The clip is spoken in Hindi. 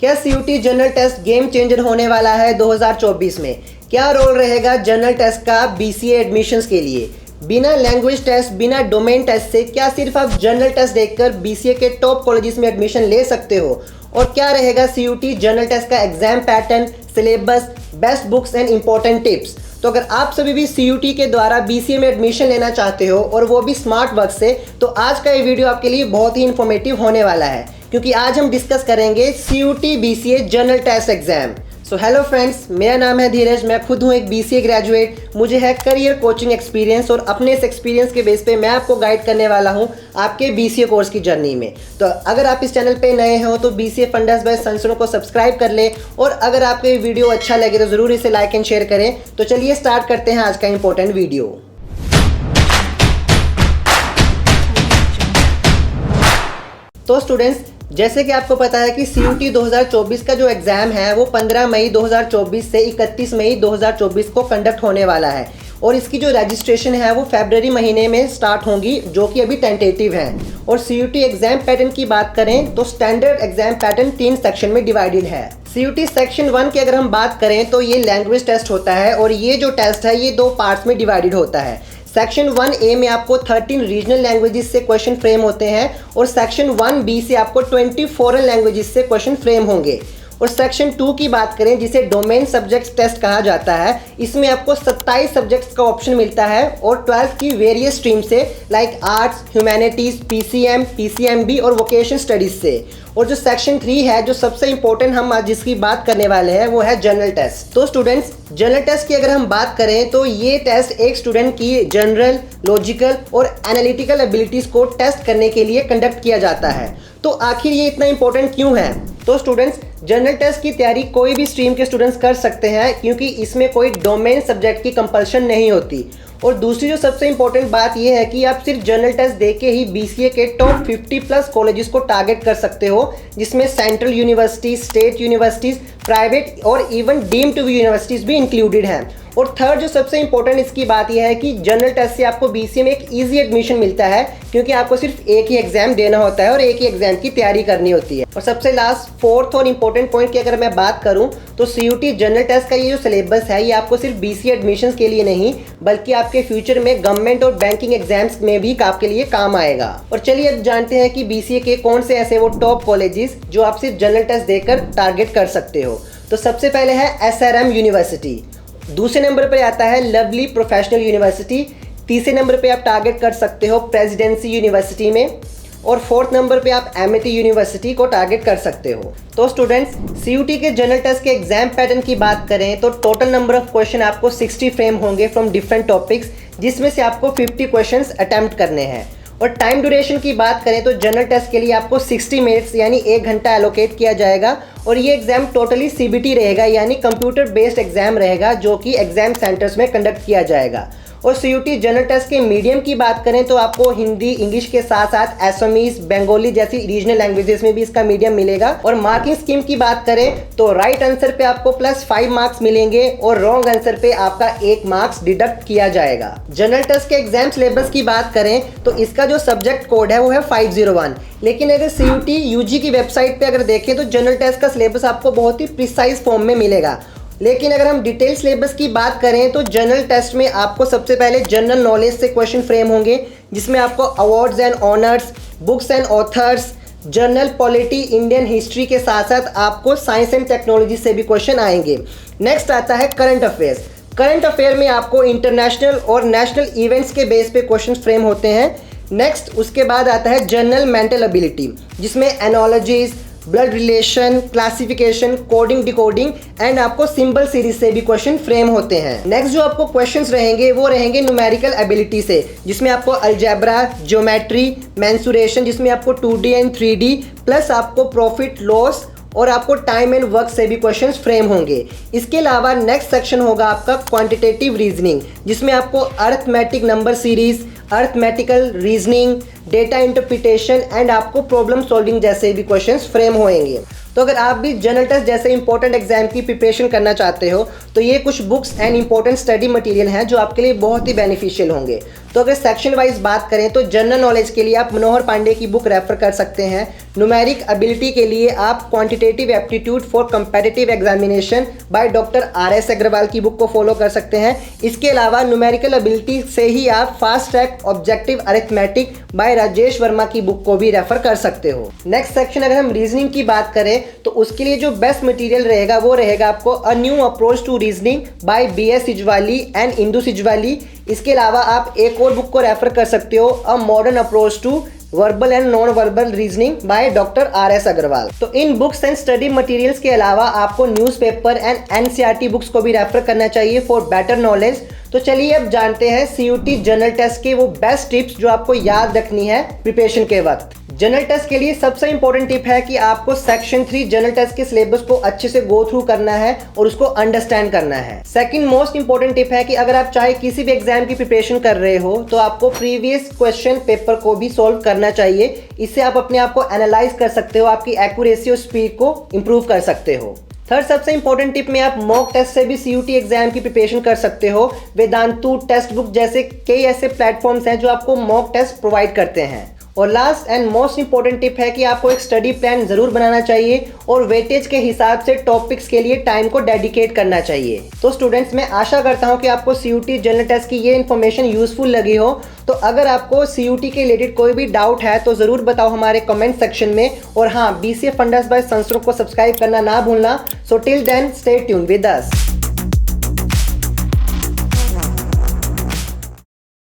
क्या CUET general test game changer होने वाला है 2024 में? क्या रोल रहेगा जनरल टेस्ट का बीसीए एडमिशन्स के लिए? बिना लैंग्वेज टेस्ट, बिना डोमेन टेस्ट से क्या सिर्फ आप जनरल टेस्ट देखकर बीसीए के टॉप कॉलेजेस में एडमिशन ले सकते हो? और क्या रहेगा सीयूटी जनरल टेस्ट का exam pattern, syllabus, best books and important tips? तो अगर आप सभी भी सीयूटी के द्वारा बीसीए में एडमिशन लेना चाहते हो और वो भी स्मार्ट वर्क से, तो आज का ये वीडियो आपके लिए बहुत ही इन्फॉर्मेटिव होने वाला है, क्योंकि आज हम डिस्कस करेंगे CUET BCA general test exam. So hello friends, मेरा नाम है धीरज, मैं खुद हूँ एक बीसीए ग्रेजुएट। मुझे है करियर कोचिंग एक्सपीरियंस और अपने इस एक्सपीरियंस के बेस पे मैं आपको गाइड करने वाला हूँ आपके बीसीए कोर्स की जर्नी में। तो अगर आप इस चैनल पे नए हो तो बीसीए फंडास बाय सनसुनो को सब्सक्राइब कर ले, और अगर आपको ये वीडियो अच्छा लगे तो ज़रूर इसे लाइक एंड शेयर करें। तो चलिए स्टार्ट करते हैं आज का इंपॉर्टेंट वीडियो। तो स्टूडेंट्स, जैसे कि आपको पता है कि सीयूटी 2024 का जो एग्ज़ाम है वो 15 मई 2024 से 31 मई 2024 को कंडक्ट होने वाला है, और इसकी जो रजिस्ट्रेशन है वो फरवरी महीने में स्टार्ट होंगी, जो कि अभी टेंटेटिव है। और सीयूटी एग्ज़ाम पैटर्न की बात करें तो स्टैंडर्ड एग्जाम पैटर्न 3 सेक्शन में डिवाइडेड है। सीयूटी सेक्शन 1 की अगर हम बात करें तो ये लैंग्वेज टेस्ट होता है, और ये जो टेस्ट है ये 2 पार्ट्स में डिवाइडेड होता है। सेक्शन 1A में आपको 13 रीजनल लैंग्वेजेस से क्वेश्चन फ्रेम होते हैं, और सेक्शन 1B से आपको 20 फॉरेन लैंग्वेजेस से क्वेश्चन फ्रेम होंगे। और सेक्शन 2 की बात करें, जिसे डोमेन सब्जेक्ट्स टेस्ट कहा जाता है, इसमें आपको 27 सब्जेक्ट्स का ऑप्शन मिलता है, और 12 की वेरियस स्ट्रीम से like arts, humanities, PCM, PCMB और वोकेशन स्टडीज़ से। और जो सेक्शन 3 है, जो सबसे इंपॉर्टेंट हम आज जिसकी बात करने वाले हैं, वो है जनरल टेस्ट। तो स्टूडेंट्स, जनरल टेस्ट की अगर हम बात करें तो ये टेस्ट एक स्टूडेंट की जनरल, लॉजिकल और एनालिटिकल एबिलिटीज़ को टेस्ट करने के लिए कंडक्ट किया जाता है। तो आखिर ये इतना इंपॉर्टेंट क्यों है? तो स्टूडेंट्स, जनरल टेस्ट की तैयारी कोई भी स्ट्रीम के स्टूडेंट्स कर सकते हैं, क्योंकि इसमें कोई डोमेन सब्जेक्ट की कंपल्शन नहीं होती। और दूसरी जो सबसे इंपॉर्टेंट बात यह है कि आप सिर्फ जनरल टेस्ट देके ही बीसीए के टॉप 50 प्लस कॉलेजेस को टारगेट कर सकते हो, जिसमें central universities, state universities, private और even deemed to be universities भी इंक्लूडेड हैं। और थर्ड जो सबसे इंपॉर्टेंट इसकी बात यह है कि जनरल टेस्ट से आपको बीसीए में एक ईजी एडमिशन मिलता है, क्योंकि आपको सिर्फ एक ही एग्जाम देना होता है और एक ही एग्जाम की तैयारी करनी होती है। और सबसे लास्ट फोर्थ और इंपॉर्टेंट पॉइंट की अगर मैं बात करूं तो सीयूटी जनरल टेस्ट का ये जो सिलेबस है, ये आपको सिर्फ बीसीए एडमिशन्स के लिए नहीं, बल्कि आपके फ्यूचर में गवर्नमेंट और बैंकिंग एग्जाम्स में भी आपके लिए काम आएगा। और चलिए अब जानते हैं कि बीसीए के कौन से ऐसे वो टॉप कॉलेजेस जो आप सिर्फ जनरल टेस्ट देकर टारगेट कर सकते हो। तो सबसे पहले है एसआरएम यूनिवर्सिटी, दूसरे नंबर पर आता है लवली प्रोफेशनल यूनिवर्सिटी, तीसरे नंबर पे आप टारगेट कर सकते हो प्रेसिडेंसी यूनिवर्सिटी में, और फोर्थ नंबर पे आप एमिटी यूनिवर्सिटी को टारगेट कर सकते हो। तो स्टूडेंट्स, सीयूटी के जनरल टेस्ट के एग्जाम पैटर्न की बात करें तो टोटल नंबर ऑफ क्वेश्चन आपको 60 फ्रेम होंगे फ्रॉम डिफरेंट टॉपिक्स, जिसमें से आपको 50 क्वेश्चन अटैम्प्ट करने हैं। और टाइम ड्यूरेशन की बात करें तो जनरल टेस्ट के लिए आपको 60 मिनट्स यानी 1 घंटा एलोकेट किया जाएगा, और ये एग्जाम टोटली सीबीटी रहेगा, यानी कंप्यूटर बेस्ड एग्जाम रहेगा, जो कि एग्जाम सेंटर्स में कंडक्ट किया जाएगा। और सीयूटी जनरल टेस्ट के मीडियम की बात करें तो आपको हिंदी, इंग्लिश के साथ साथ असमीज, बंगाली जैसी रीजनल लैंग्वेजेस में भी इसका मीडियम मिलेगा। और मार्किंग स्कीम की बात करें तो राइट आंसर पे आपको +5 मार्क्स मिलेंगे, और रॉन्ग आंसर पे आपका 1 मार्क्स डिडक्ट किया जाएगा। जनरल टेस्ट के एग्जाम सिलेबस की बात करें तो इसका जो सब्जेक्ट कोड है वो है 501, लेकिन अगर सीयूटी यूजी की वेबसाइट पे अगर देखें तो जनरल टेस्ट का सिलेबस आपको बहुत ही प्रिसाइज फॉर्म में मिलेगा। लेकिन अगर हम डिटेल सिलेबस की बात करें तो जनरल टेस्ट में आपको सबसे पहले जनरल नॉलेज से क्वेश्चन फ्रेम होंगे, जिसमें आपको awards and honours, books and authors, general polity, Indian history के साथ साथ आपको साइंस एंड टेक्नोलॉजी से भी क्वेश्चन आएंगे। नेक्स्ट आता है करंट अफेयर्स। करंट अफेयर में आपको इंटरनेशनल और नेशनल इवेंट्स के बेस पे क्वेश्चन फ्रेम होते हैं। नेक्स्ट उसके बाद आता है जनरल मेंटल एबिलिटी, जिसमें एनोलॉजीज, blood relation, classification, coding, decoding and आपको सिंबल सीरीज से भी क्वेश्चन फ्रेम होते हैं। नेक्स्ट जो आपको क्वेश्चंस रहेंगे वो रहेंगे न्यूमेरिकल एबिलिटी से, जिसमें आपको अलजेब्रा, ज्योमेट्री, मेंसुरेशन, जिसमें आपको 2D एंड 3D, प्लस आपको प्रॉफिट लॉस और आपको टाइम एंड वर्क से भी क्वेश्चंस फ्रेम होंगे। इसके अलावा नेक्स्ट सेक्शन होगा आपका क्वांटिटेटिव रीजनिंग, जिसमें आपको arithmetic number series, arithmetical reasoning, data interpretation and आपको प्रॉब्लम सॉल्विंग जैसे भी क्वेश्चंस फ्रेम होंगे। तो अगर आप भी जनरल टेस्ट जैसे इंपॉर्टेंट एग्जाम की प्रिपरेशन करना चाहते हो तो ये कुछ books and important study material हैं जो आपके लिए बहुत ही बेनिफिशियल होंगे। तो अगर सेक्शन वाइज बात करें तो जनरल नॉलेज के लिए आप मनोहर पांडे की बुक रेफर कर सकते हैं। न्यूमेरिक एबिलिटी के लिए आप quantitative aptitude for competitive examination by doctor RS Agarwal की बुक को फॉलो कर सकते हैं। इसके अलावा न्यूमेरिकल एबिलिटी से ही आप fast track objective arithmetic by Rajesh Verma की बुक को भी रेफर कर सकते हो। नेक्स्ट सेक्शन अगर हम रीजनिंग की बात करें तो उसके लिए जो बेस्ट मटेरियल रहेगा वो रहेगा आपको a new approach to reasoning by BS Sijwali and Indu Sijwali. इसके अलावा आप एक और बुक को रेफर कर सकते हो a modern approach to verbal and non verbal reasoning by doctor RS Agarwal. तो इन बुक्स एंड स्टडी मटेरियल्स के अलावा आपको न्यूज़पेपर एंड NCERT बुक्स को भी रेफर करना चाहिए फॉर बेटर नॉलेज। तो चलिए अब जानते हैं CUT जनरल टेस्ट के वो बेस्ट टिप्स जो आपको याद रखनी है प्रिपरेशन के वक्त। जनरल टेस्ट के लिए सबसे इंपॉर्टेंट टिप है कि आपको सेक्शन 3 जनरल टेस्ट के सिलेबस को अच्छे से गो थ्रू करना है और उसको अंडरस्टैंड करना है। सेकंड मोस्ट इंपॉर्टेंट टिप है कि अगर आप चाहे किसी भी एग्जाम की प्रिपरेशन कर रहे हो तो आपको प्रीवियस क्वेश्चन पेपर को भी सॉल्व करना चाहिए। इससे आप अपने आप को एनालाइज कर सकते हो, आपकी एक्यूरेसी और स्पीड को इंप्रूव कर सकते हो। थर्ड सबसे इंपॉर्टेंट टिप में आप मॉक टेस्ट से भी CUT एग्जाम की प्रिपरेशन कर सकते हो। वेदांतु टेक्स्ट बुक जैसे कई ऐसे प्लेटफॉर्म्स हैं जो आपको मॉक टेस्ट प्रोवाइड करते हैं। और last and most important tip है कि आपको एक स्टडी प्लान जरूर बनाना चाहिए और वेटेज के हिसाब से टॉपिक्स के लिए टाइम को डेडिकेट करना चाहिए। तो स्टूडेंट्स, मैं आशा करता हूं कि आपको CUT जनरल टेस्ट की ये इन्फॉर्मेशन यूजफुल लगी हो। तो अगर आपको CUT के रिलेटेड कोई भी डाउट है तो ज़रूर बताओ हमारे कमेंट सेक्शन में। और हाँ, BCA फंडास बाय संस्कृत को सब्सक्राइब करना ना भूलना। So till then stay tuned with us.